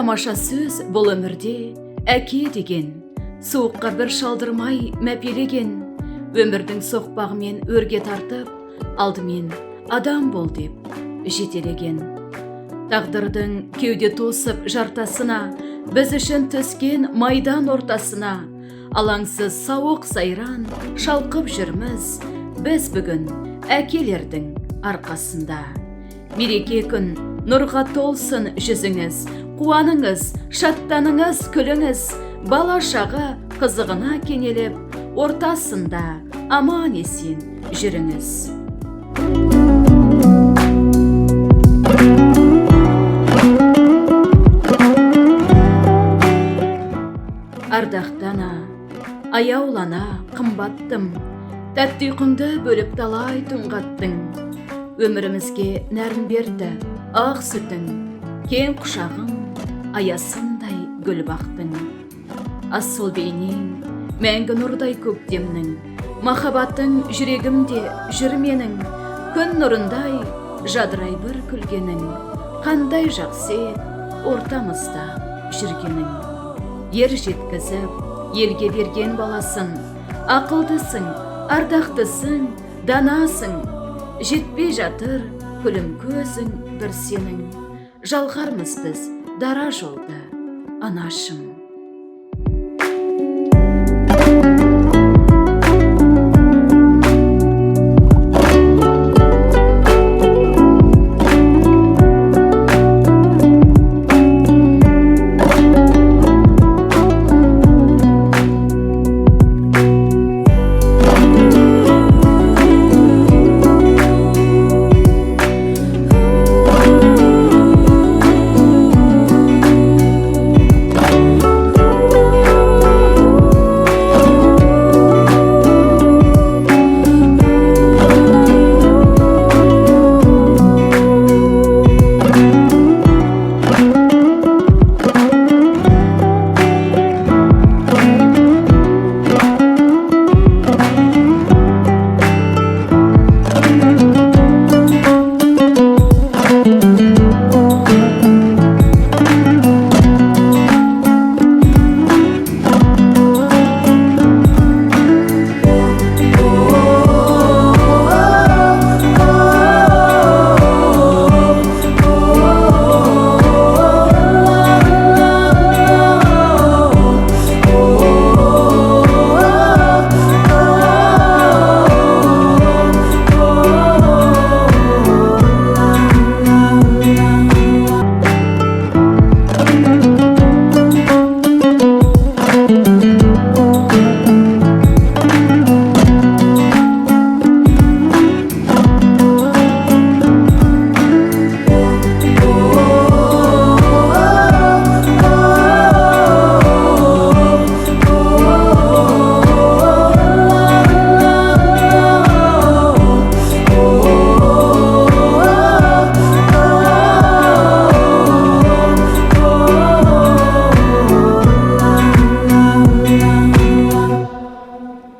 Тамаша сөз бұл өмірде әке деген, суыққа бір шалдырмай мәпелеген, өмірдің соқпағымен өрге тартып, алдымен адам бол деп жетелеген. Тағдырдың кеуде тосып жартасына, біз үшін түскен майдан ортасына, алаңсыз сауық сайран шалқып жүрміз, біз бүгін әкелердің арқасында. Мереке күн нұрға толсын жүзіңіз, қуаныңыз, шаттаныңыз, күліңіз, бала шаға қызығына кенеліп, ортасында аман есен жүріңіз. Ардақтана, аяулана қымбаттым, тәтті ұйқыңды бөліп талай тұнғаттың. Өмірімізге нәрін берді ақ сүтің, кең құшағың, аясындай гүл бақтың. Асыл бейнең, мәңгі нұрдай көктемнің, махаббатың жүрегімде жүр менің, күн нұрындай жадырай бір күлгенің, қандай жақсы ортамызда жүргенің. Ер жеткізіп, елге берген баласын, ақылдысың, ардақтысың, данасың, жетпей жатыр күлім көзің бір сенің. Жалғармыз біз дара жолда, анашым.